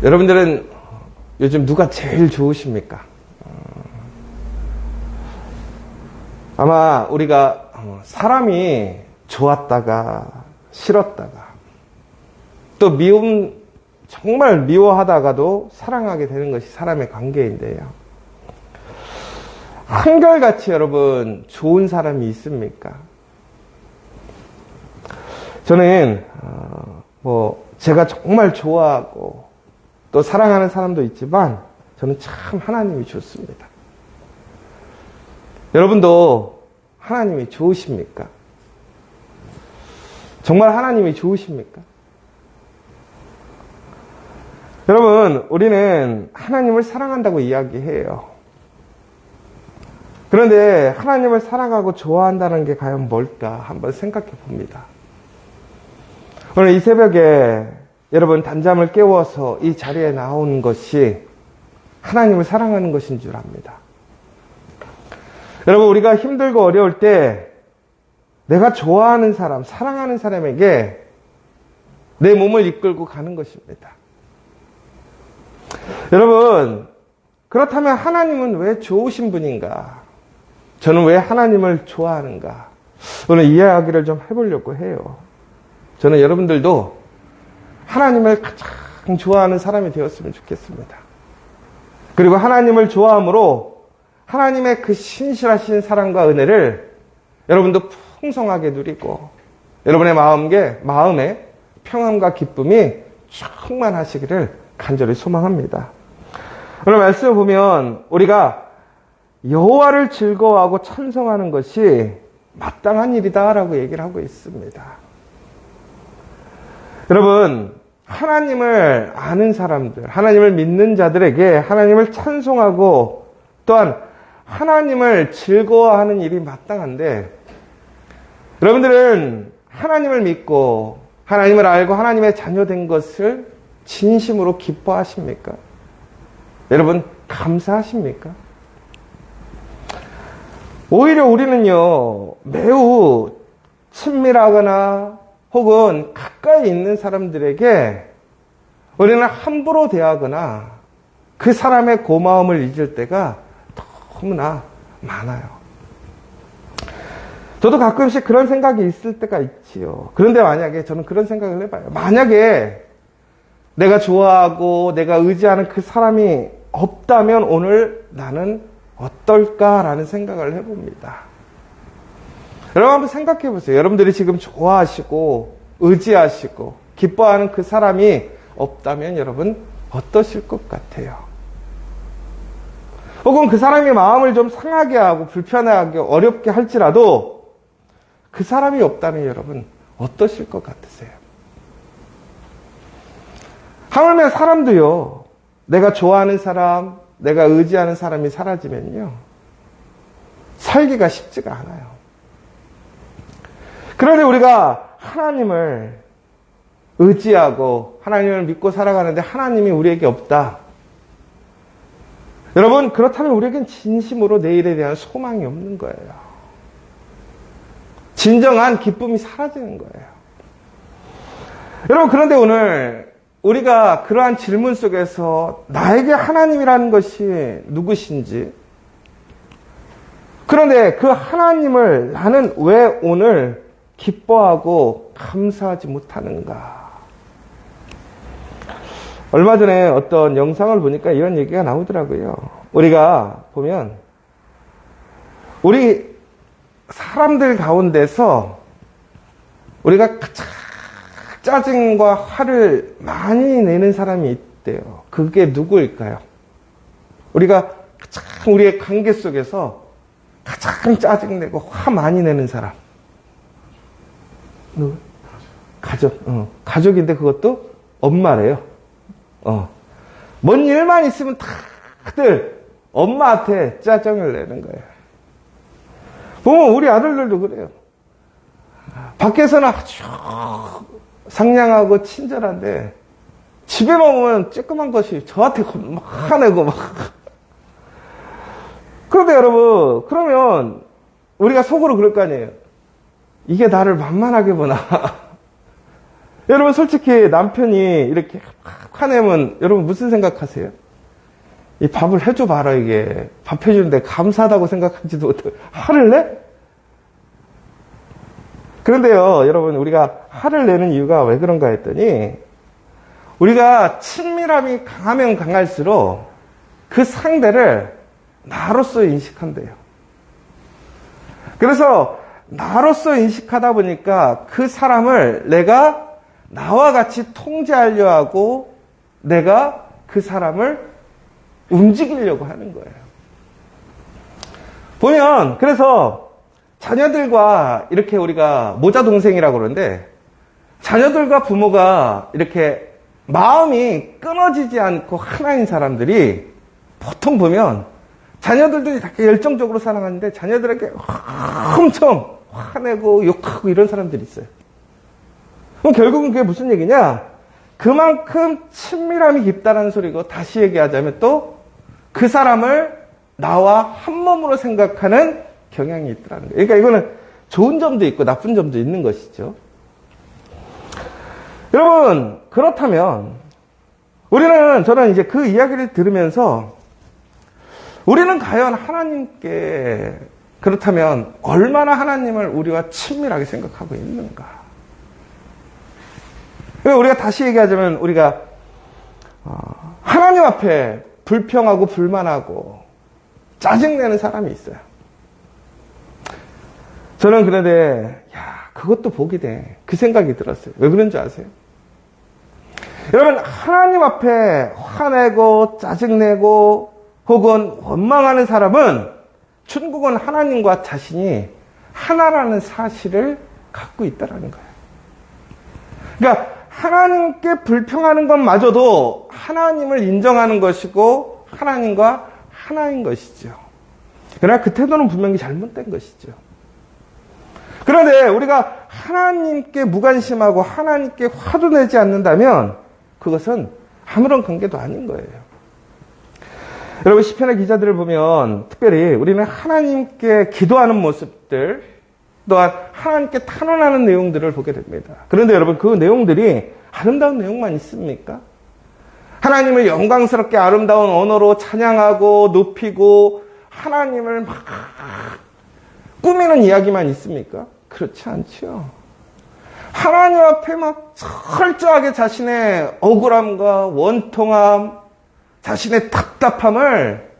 여러분들은 요즘 누가 제일 좋으십니까? 아마 우리가 사람이 좋았다가 싫었다가 또 정말 미워하다가도 사랑하게 되는 것이 사람의 관계인데요. 한결같이 여러분 좋은 사람이 있습니까? 저는 제가 정말 좋아하고 또 사랑하는 사람도 있지만 저는 참 하나님이 좋습니다. 여러분도 하나님이 좋으십니까? 정말 하나님이 좋으십니까? 여러분, 우리는 하나님을 사랑한다고 이야기해요. 그런데 하나님을 사랑하고 좋아한다는 게 과연 뭘까 한번 생각해 봅니다. 오늘 이 새벽에 여러분 단잠을 깨워서 이 자리에 나온 것이 하나님을 사랑하는 것인 줄 압니다. 여러분, 우리가 힘들고 어려울 때 내가 좋아하는 사람, 사랑하는 사람에게 내 몸을 이끌고 가는 것입니다. 여러분, 그렇다면 하나님은 왜 좋으신 분인가? 저는 왜 하나님을 좋아하는가? 오늘 이야기를 좀 해보려고 해요. 저는 여러분들도 하나님을 가장 좋아하는 사람이 되었으면 좋겠습니다. 그리고 하나님을 좋아함으로 하나님의 그 신실하신 사랑과 은혜를 여러분도 풍성하게 누리고 여러분의 마음에 평안과 기쁨이 충만하시기를 간절히 소망합니다. 오늘 말씀을 보면 우리가 여호와를 즐거워하고 찬송하는 것이 마땅한 일이다라고 얘기를 하고 있습니다. 여러분, 하나님을 아는 사람들, 하나님을 믿는 자들에게 하나님을 찬송하고 또한 하나님을 즐거워하는 일이 마땅한데, 여러분들은 하나님을 믿고 하나님을 알고 하나님의 자녀된 것을 진심으로 기뻐하십니까? 여러분, 감사하십니까? 오히려 우리는요, 매우 친밀하거나 혹은 가까이 있는 사람들에게 우리는 함부로 대하거나 그 사람의 고마움을 잊을 때가 너무나 많아요. 저도 가끔씩 그런 생각이 있을 때가 있지요. 그런데 만약에 저는 그런 생각을 해봐요. 만약에 내가 좋아하고 내가 의지하는 그 사람이 없다면 오늘 나는 어떨까라는 생각을 해봅니다. 여러분 한번 생각해 보세요. 여러분들이 지금 좋아하시고 의지하시고 기뻐하는 그 사람이 없다면 여러분 어떠실 것 같아요? 혹은 그 사람이 마음을 좀 상하게 하고 불편하게 어렵게 할지라도 그 사람이 없다면 여러분 어떠실 것 같으세요? 하물며 사람도요, 내가 좋아하는 사람, 내가 의지하는 사람이 사라지면요, 살기가 쉽지가 않아요. 그런데 우리가 하나님을 의지하고 하나님을 믿고 살아가는데 하나님이 우리에게 없다. 여러분, 그렇다면 우리에겐 진심으로 내일에 대한 소망이 없는 거예요. 진정한 기쁨이 사라지는 거예요. 여러분, 그런데 오늘 우리가 그러한 질문 속에서 나에게 하나님이라는 것이 누구신지, 그런데 그 하나님을 나는 왜 오늘 기뻐하고 감사하지 못하는가? 얼마 전에 어떤 영상을 보니까 이런 얘기가 나오더라고요. 우리가 보면 우리 사람들 가운데서 우리가 가장 짜증과 화를 많이 내는 사람이 있대요. 그게 누구일까요? 우리가 가장 우리의 관계 속에서 가장 짜증내고 화 많이 내는 사람. 누구? 가족인데 그것도 엄마래요. 뭔 일만 있으면 다들 엄마한테 짜증을 내는 거예요. 보면 우리 아들들도 그래요. 밖에서는 아주 상냥하고 친절한데 집에만 오면 쬐끄만 것이 저한테 막 화내고 막. 그런데 여러분, 그러면 우리가 속으로 그럴 거 아니에요. 이게 나를 만만하게 보나. 여러분 솔직히 남편이 이렇게 화내면 여러분 무슨 생각하세요? 이 밥을 해줘 봐라 이게. 밥 해주는데 감사하다고 생각하지도 못하고 화를 내? 그런데요 여러분 우리가 화를 내는 이유가 왜 그런가 했더니 우리가 친밀함이 강하면 강할수록 그 상대를 나로서 인식한대요. 그래서 나로서 인식하다 보니까 그 사람을 내가 나와 같이 통제하려 하고 내가 그 사람을 움직이려고 하는 거예요. 보면 그래서 자녀들과 이렇게 우리가 모자 동생이라고 그러는데 자녀들과 부모가 이렇게 마음이 끊어지지 않고 하나인 사람들이 보통 보면 자녀들도 이렇게 열정적으로 사랑하는데 자녀들에게 엄청 화내고 욕하고 이런 사람들이 있어요. 그럼 결국은 그게 무슨 얘기냐? 그만큼 친밀함이 깊다는 소리고 다시 얘기하자면 또 그 사람을 나와 한 몸으로 생각하는 경향이 있더라는 거예요. 그러니까 이거는 좋은 점도 있고 나쁜 점도 있는 것이죠. 여러분 그렇다면 저는 이제 그 이야기를 들으면서 우리는 과연 하나님께 그렇다면 얼마나 하나님을 우리와 친밀하게 생각하고 있는가? 우리가 다시 얘기하자면 우리가 하나님 앞에 불평하고 불만하고 짜증내는 사람이 있어요. 저는 그런데 그것도 복이 돼. 그 생각이 들었어요. 왜 그런지 아세요? 여러분 하나님 앞에 화내고 짜증내고 혹은 원망하는 사람은 천국은 하나님과 자신이 하나라는 사실을 갖고 있다는 거예요. 그러니까 하나님께 불평하는 것마저도 하나님을 인정하는 것이고 하나님과 하나인 것이죠. 그러나 그 태도는 분명히 잘못된 것이죠. 그런데 우리가 하나님께 무관심하고 하나님께 화도 내지 않는다면 그것은 아무런 관계도 아닌 거예요. 여러분 시편의 기자들을 보면 특별히 우리는 하나님께 기도하는 모습들 또한 하나님께 탄원하는 내용들을 보게 됩니다. 그런데 여러분 그 내용들이 아름다운 내용만 있습니까? 하나님을 영광스럽게 아름다운 언어로 찬양하고 높이고 하나님을 막 꾸미는 이야기만 있습니까? 그렇지 않죠. 하나님 앞에 막 철저하게 자신의 억울함과 원통함, 자신의 답답함을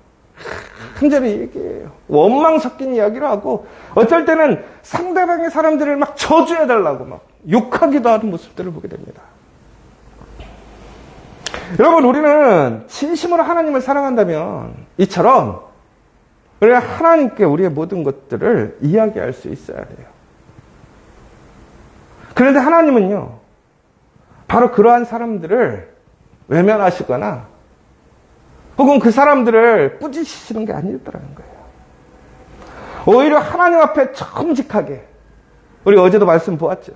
간절히 얘기해요. 원망 섞인 이야기를 하고 어쩔 때는 상대방의 사람들을 막 저주해달라고 막 욕하기도 하는 모습들을 보게 됩니다. 여러분 우리는 진심으로 하나님을 사랑한다면 이처럼 우리가 하나님께 우리의 모든 것들을 이야기할 수 있어야 돼요. 그런데 하나님은요 바로 그러한 사람들을 외면하시거나 혹은 그 사람들을 꾸짖으시는 게 아니더라는 거예요. 오히려 하나님 앞에 정직하게 우리 어제도 말씀 보았죠.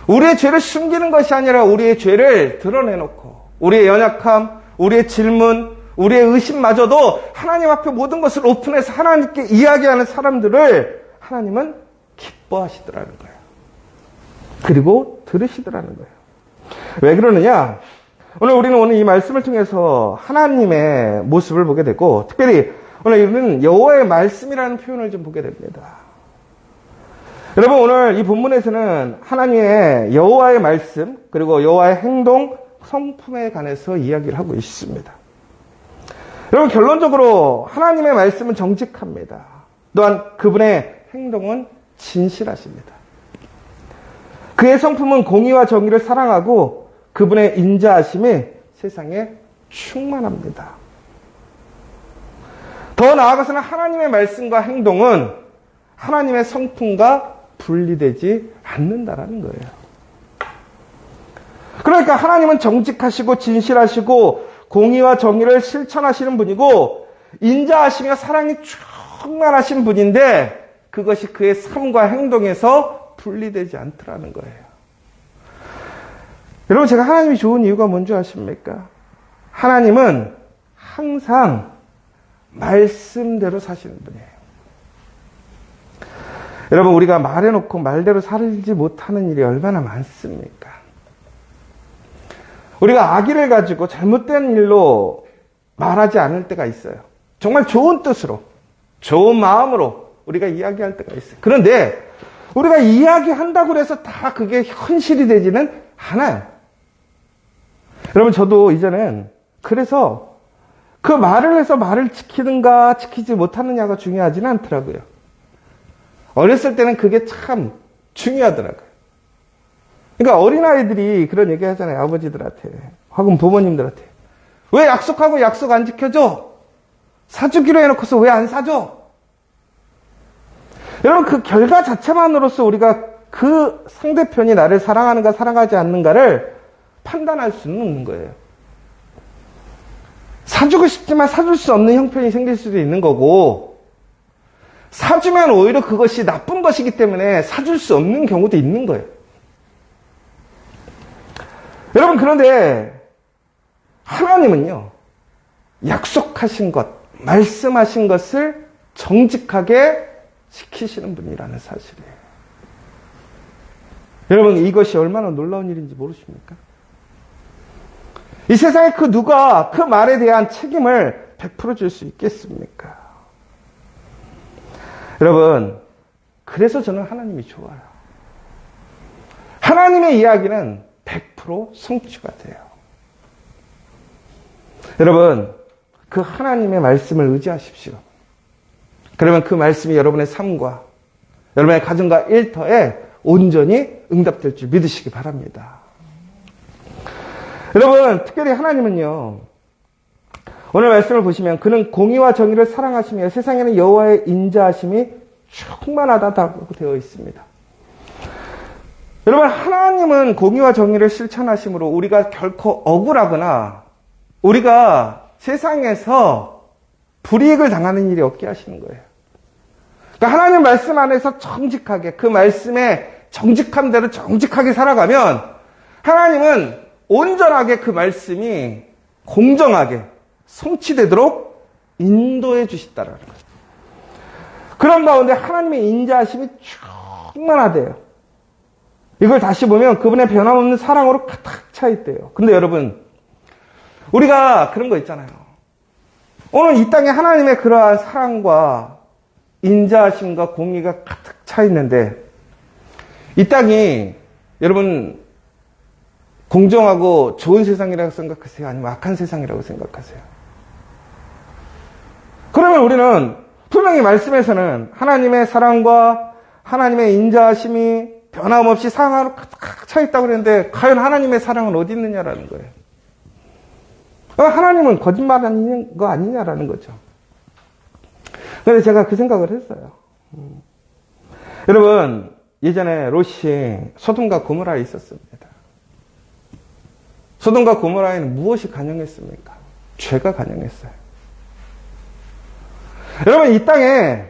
우리의 죄를 숨기는 것이 아니라 우리의 죄를 드러내놓고 우리의 연약함, 우리의 질문, 우리의 의심마저도 하나님 앞에 모든 것을 오픈해서 하나님께 이야기하는 사람들을 하나님은 기뻐하시더라는 거예요. 그리고 들으시더라는 거예요. 왜 그러느냐? 오늘 이 말씀을 통해서 하나님의 모습을 보게 되고 특별히 오늘 여호와의 말씀이라는 표현을 좀 보게 됩니다. 여러분 오늘 이 본문에서는 하나님의 여호와의 말씀 그리고 여호와의 행동, 성품에 관해서 이야기를 하고 있습니다. 여러분 결론적으로 하나님의 말씀은 정직합니다. 또한 그분의 행동은 진실하십니다. 그의 성품은 공의와 정의를 사랑하고 그분의 인자하심이 세상에 충만합니다. 더 나아가서는 하나님의 말씀과 행동은 하나님의 성품과 분리되지 않는다라는 거예요. 그러니까 하나님은 정직하시고 진실하시고 공의와 정의를 실천하시는 분이고 인자하시며 사랑이 충만하신 분인데 그것이 그의 삶과 행동에서 분리되지 않더라는 거예요. 여러분 제가 하나님이 좋은 이유가 뭔지 아십니까? 하나님은 항상 말씀대로 사시는 분이에요. 여러분, 우리가 말해놓고 말대로 살지 못하는 일이 얼마나 많습니까? 우리가 악의를 가지고 잘못된 일로 말하지 않을 때가 있어요. 정말 좋은 뜻으로, 좋은 마음으로 우리가 이야기할 때가 있어요. 그런데 우리가 이야기한다고 해서 다 그게 현실이 되지는 않아요. 여러분, 저도 이제는 그래서 그 말을 해서 말을 지키는가 지키지 못하느냐가 중요하지는 않더라고요. 어렸을 때는 그게 참 중요하더라고요. 그러니까 어린아이들이 그런 얘기 하잖아요. 아버지들한테, 혹은 부모님들한테. 왜 약속하고 약속 안 지켜줘? 사주기로 해놓고서 왜 안 사줘? 여러분, 그 결과 자체만으로서 우리가 그 상대편이 나를 사랑하는가 사랑하지 않는가를 판단할 수는 없는 거예요. 사주고 싶지만 사줄 수 없는 형편이 생길 수도 있는 거고, 사주면 오히려 그것이 나쁜 것이기 때문에 사줄 수 없는 경우도 있는 거예요. 여러분, 그런데 하나님은요, 약속하신 것, 말씀하신 것을 정직하게 지키시는 분이라는 사실이에요. 여러분, 이것이 얼마나 놀라운 일인지 모르십니까? 이 세상에 그 누가 그 말에 대한 책임을 100% 줄 수 있겠습니까? 여러분, 그래서 저는 하나님이 좋아요. 하나님의 이야기는 100% 성취가 돼요. 여러분, 그 하나님의 말씀을 의지하십시오. 그러면 그 말씀이 여러분의 삶과 여러분의 가정과 일터에 온전히 응답될 줄 믿으시기 바랍니다. 여러분, 특별히 하나님은요, 오늘 말씀을 보시면 그는 공의와 정의를 사랑하시며 세상에는 여호와의 인자하심이 충만하다고 되어 있습니다. 여러분, 하나님은 공의와 정의를 실천하심으로 우리가 결코 억울하거나 우리가 세상에서 불이익을 당하는 일이 없게 하시는 거예요. 그러니까 하나님 말씀 안에서 정직하게, 그 말씀의 정직함대로 정직하게 살아가면 하나님은 온전하게 그 말씀이 공정하게 성취되도록 인도해 주시다라는 거예요. 그런 가운데 하나님의 인자하심이 충만하대요. 이걸 다시 보면 그분의 변함없는 사랑으로 가득 차 있대요. 근데 여러분, 우리가 그런 거 있잖아요. 오늘 이 땅에 하나님의 그러한 사랑과 인자하심과 공의가 가득 차 있는데, 이 땅이 여러분 공정하고 좋은 세상이라고 생각하세요? 아니면 악한 세상이라고 생각하세요? 그러면 우리는 분명히 말씀에서는 하나님의 사랑과 하나님의 인자하심이 변함없이 사랑으로 가득 차 있다고 그랬는데, 과연 하나님의 사랑은 어디 있느냐라는 거예요. 하나님은 거짓말하는 거 아니냐라는 거죠. 그래서 제가 그 생각을 했어요. 여러분, 예전에 롯이 소돔과 고모라에 있었습니다. 소돔과 고모라에는 무엇이 간영했습니까? 죄가 간영했어요. 여러분, 이 땅에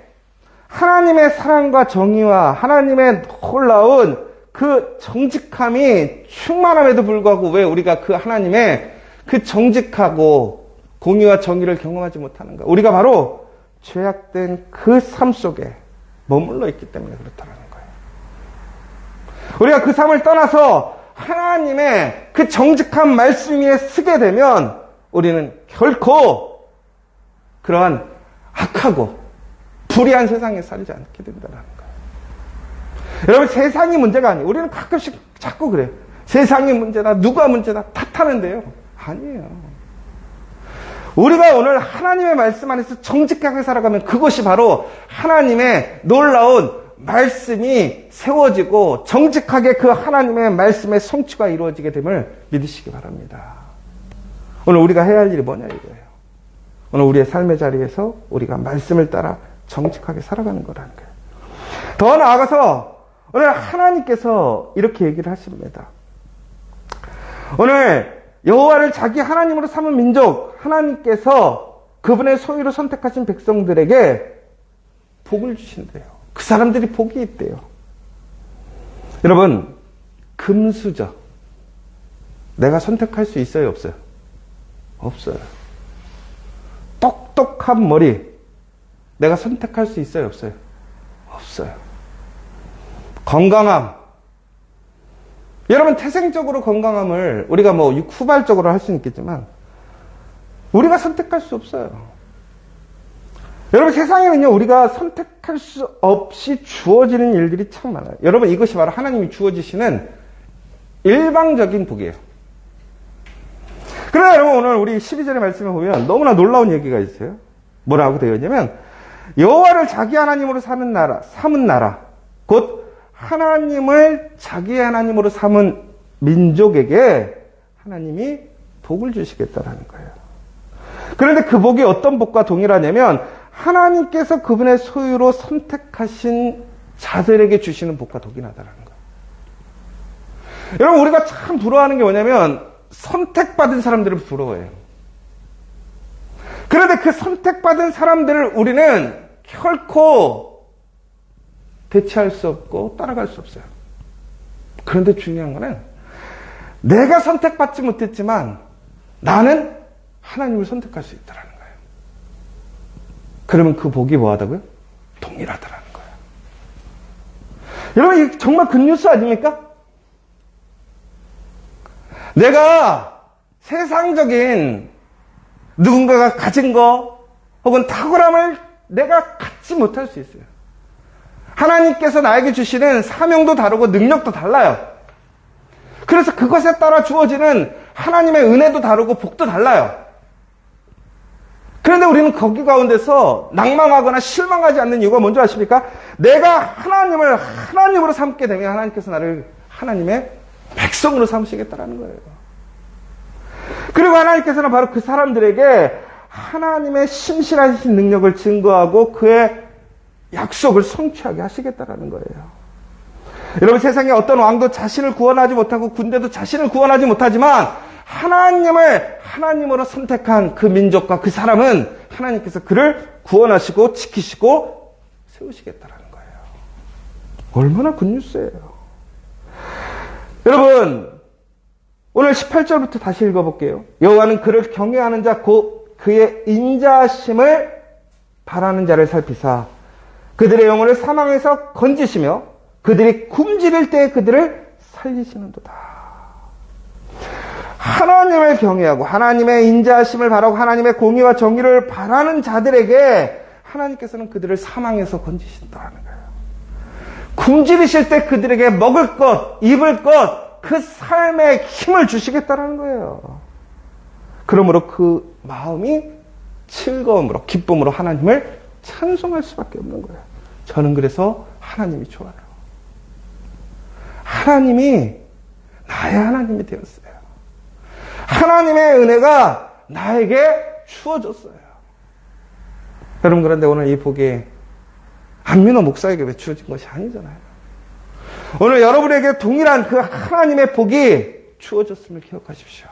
하나님의 사랑과 정의와 하나님의 놀라운 그 정직함이 충만함에도 불구하고 왜 우리가 그 하나님의 그 정직하고 공의와 정의를 경험하지 못하는가? 우리가 바로 죄악된 그 삶 속에 머물러 있기 때문에 그렇다는 거예요. 우리가 그 삶을 떠나서 하나님의 그 정직한 말씀 위에 서게 되면 우리는 결코 그러한 악하고 불의한 세상에 살지 않게 된다는 거예요. 여러분, 세상이 문제가 아니에요. 우리는 가끔씩 자꾸 그래요. 세상이 문제다, 누가 문제다 탓하는데요. 아니에요. 우리가 오늘 하나님의 말씀 안에서 정직하게 살아가면 그것이 바로 하나님의 놀라운 말씀이 세워지고 정직하게 그 하나님의 말씀의 성취가 이루어지게 됨을 믿으시기 바랍니다. 오늘 우리가 해야 할 일이 뭐냐 이거예요. 오늘 우리의 삶의 자리에서 우리가 말씀을 따라 정직하게 살아가는 거라는 거예요. 더 나아가서 오늘 하나님께서 이렇게 얘기를 하십니다. 오늘 여호와를 자기 하나님으로 삼은 민족, 하나님께서 그분의 소유로 선택하신 백성들에게 복을 주신대요. 그 사람들이 복이 있대요. 여러분, 금수저 내가 선택할 수 있어요, 없어요? 없어요. 똑똑한 머리 내가 선택할 수 있어요, 없어요? 없어요. 건강함. 여러분, 태생적으로 건강함을 우리가 뭐 후발적으로 할 수는 있겠지만 우리가 선택할 수 없어요. 여러분, 세상에는요, 우리가 선택할 수 없이 주어지는 일들이 참 많아요. 여러분, 이것이 바로 하나님이 주어지시는 일방적인 복이에요. 그러나 여러분, 오늘 우리 12절의 말씀에 보면 너무나 놀라운 얘기가 있어요. 뭐라고 되어 있냐면, 여호와를 자기 하나님으로 삼은 나라, 곧 하나님을 자기 하나님으로 삼은 민족에게 하나님이 복을 주시겠다라는 거예요. 그런데 그 복이 어떤 복과 동일하냐면 하나님께서 그분의 소유로 선택하신 자들에게 주시는 복과 동일하다라는 거예요. 여러분, 우리가 참 부러워하는 게 뭐냐면 선택받은 사람들을 부러워해요. 그런데 그 선택받은 사람들을 우리는 결코 대체할 수 없고 따라갈 수 없어요. 그런데 중요한 거는 내가 선택받지 못했지만 나는 하나님을 선택할 수 있다는 거예요. 그러면 그 복이 뭐하다고요? 동일하다라는 거예요. 여러분, 이게 정말 굿뉴스 아닙니까? 내가 세상적인 누군가가 가진 거 혹은 탁월함을 내가 갖지 못할 수 있어요. 하나님께서 나에게 주시는 사명도 다르고 능력도 달라요. 그래서 그것에 따라 주어지는 하나님의 은혜도 다르고 복도 달라요. 그런데 우리는 거기 가운데서 낭망하거나 실망하지 않는 이유가 뭔지 아십니까? 내가 하나님을 하나님으로 삼게 되면 하나님께서 나를 하나님의 백성으로 삼으시겠다라는 거예요. 그리고 하나님께서는 바로 그 사람들에게 하나님의 신실하신 능력을 증거하고 그의 약속을 성취하게 하시겠다라는 거예요. 여러분, 세상에 어떤 왕도 자신을 구원하지 못하고 군대도 자신을 구원하지 못하지만 하나님을 하나님으로 선택한 그 민족과 그 사람은 하나님께서 그를 구원하시고 지키시고 세우시겠다라는 거예요. 얼마나 굿뉴스예요. 여러분, 오늘 18절부터 다시 읽어볼게요. 여호와는 그를 경외하는 자 곧 그의 인자하심을 바라는 자를 살피사 그들의 영혼을 사망에서 건지시며 그들이 굶주릴 때에 그들을 살리시는도다. 하나님을 경외하고 하나님의 인자하심을 바라고 하나님의 공의와 정의를 바라는 자들에게 하나님께서는 그들을 사망에서 건지신다는 거예요. 굶주리실 때 그들에게 먹을 것, 입을 것, 그 삶에 힘을 주시겠다는 거예요. 그러므로 그 마음이 즐거움으로, 기쁨으로 하나님을 찬송할 수밖에 없는 거예요. 저는 그래서 하나님이 좋아요. 하나님이 나의 하나님이 되었어요. 하나님의 은혜가 나에게 주어졌어요. 여러분, 그런데 오늘 이 복이 안민호 목사에게 왜 주어진 것이 아니잖아요. 오늘 여러분에게 동일한 그 하나님의 복이 주어졌음을 기억하십시오.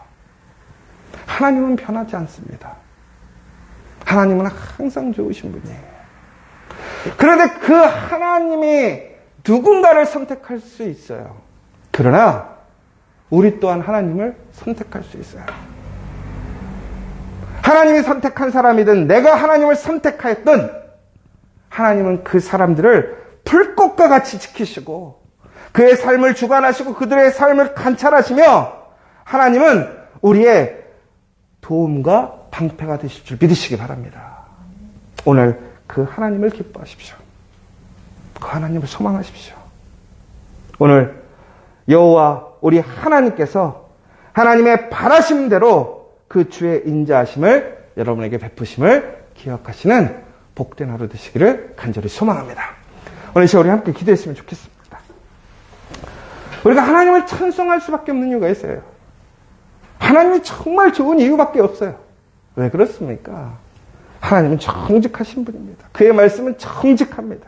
하나님은 변하지 않습니다. 하나님은 항상 좋으신 분이에요. 그런데 그 하나님이 누군가를 선택할 수 있어요. 그러나 우리 또한 하나님을 선택할 수 있어요. 하나님이 선택한 사람이든 내가 하나님을 선택하였든 하나님은 그 사람들을 불꽃과 같이 지키시고 그의 삶을 주관하시고 그들의 삶을 관찰하시며 하나님은 우리의 도움과 방패가 되실 줄 믿으시기 바랍니다. 오늘 그 하나님을 기뻐하십시오. 그 하나님을 소망하십시오. 오늘 여호와 우리 하나님께서 하나님의 바라심대로 그 주의 인자하심을 여러분에게 베푸심을 기억하시는 복된 하루 되시기를 간절히 소망합니다. 오늘 이 시간 우리 함께 기도했으면 좋겠습니다. 우리가 하나님을 찬송할 수밖에 없는 이유가 있어요. 하나님이 정말 좋은 이유밖에 없어요. 왜 그렇습니까? 하나님은 정직하신 분입니다. 그의 말씀은 정직합니다.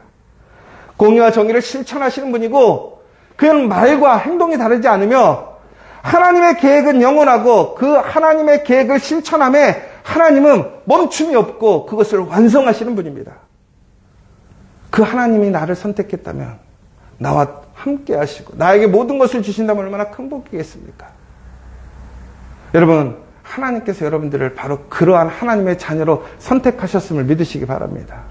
공의와 정의를 실천하시는 분이고 그는 말과 행동이 다르지 않으며 하나님의 계획은 영원하고 그 하나님의 계획을 실천함에 하나님은 멈춤이 없고 그것을 완성하시는 분입니다. 그 하나님이 나를 선택했다면 나와 함께 하시고 나에게 모든 것을 주신다면 얼마나 큰 복이겠습니까? 여러분, 하나님께서 여러분들을 바로 그러한 하나님의 자녀로 선택하셨음을 믿으시기 바랍니다.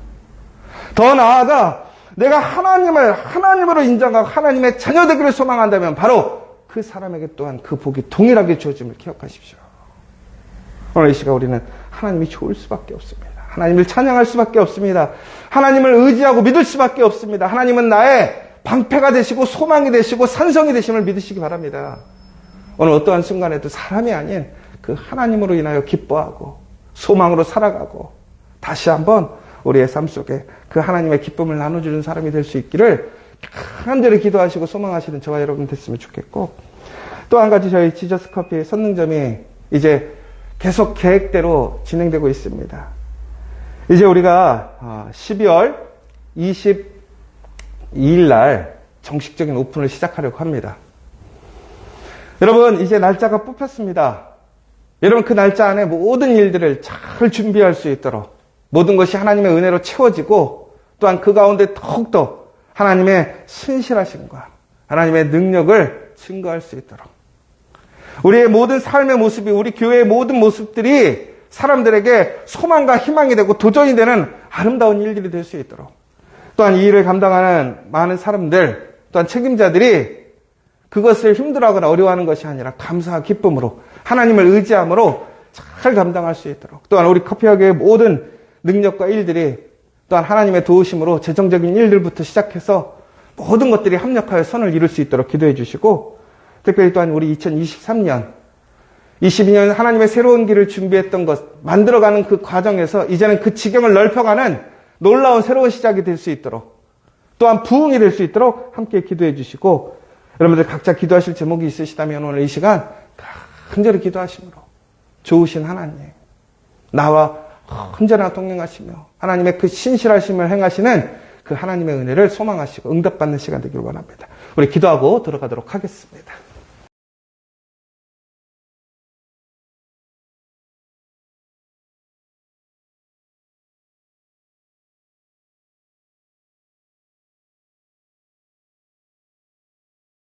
더 나아가 내가 하나님으로 인정하고 하나님의 자녀 되기를 소망한다면 바로 그 사람에게 또한 그 복이 동일하게 주어짐을 기억하십시오. 오늘 이 시간 우리는 하나님이 좋을 수밖에 없습니다. 하나님을 찬양할 수밖에 없습니다. 하나님을 의지하고 믿을 수밖에 없습니다. 하나님은 나의 방패가 되시고 소망이 되시고 산성이 되심을 믿으시기 바랍니다. 오늘 어떠한 순간에도 사람이 아닌 그 하나님으로 인하여 기뻐하고 소망으로 살아가고 다시 한번 우리의 삶 속에 그 하나님의 기쁨을 나눠주는 사람이 될 수 있기를 간절히 기도하시고 소망하시는 저와 여러분 됐으면 좋겠고, 또 한 가지 저희 지저스 커피 선능점이 이제 계속 계획대로 진행되고 있습니다. 이제 우리가 12월 22일 날 정식적인 오픈을 시작하려고 합니다. 여러분, 이제 날짜가 뽑혔습니다. 여러분, 그 날짜 안에 모든 일들을 잘 준비할 수 있도록 모든 것이 하나님의 은혜로 채워지고, 또한 그 가운데 더욱더 하나님의 신실하심과 하나님의 능력을 증거할 수 있도록 우리의 모든 삶의 모습이, 우리 교회의 모든 모습들이 사람들에게 소망과 희망이 되고 도전이 되는 아름다운 일들이 될 수 있도록, 또한 이 일을 감당하는 많은 사람들, 또한 책임자들이 그것을 힘들어하거나 어려워하는 것이 아니라 감사와 기쁨으로 하나님을 의지함으로 잘 감당할 수 있도록, 또한 우리 커피학교의 모든 능력과 일들이 또한 하나님의 도우심으로 재정적인 일들부터 시작해서 모든 것들이 합력하여 선을 이룰 수 있도록 기도해 주시고, 특별히 또한 우리 2023년 22년 하나님의 새로운 길을 준비했던 것, 만들어가는 그 과정에서 이제는 그 지경을 넓혀가는 놀라운 새로운 시작이 될 수 있도록, 또한 부흥이 될 수 있도록 함께 기도해 주시고, 여러분들 각자 기도하실 제목이 있으시다면 오늘 이 시간 간절히 기도하심으로 좋으신 하나님, 나와 언제나 동행하시며 하나님의 그 신실하심을 행하시는 그 하나님의 은혜를 소망하시고 응답받는 시간 되기를 원합니다. 우리 기도하고 들어가도록 하겠습니다.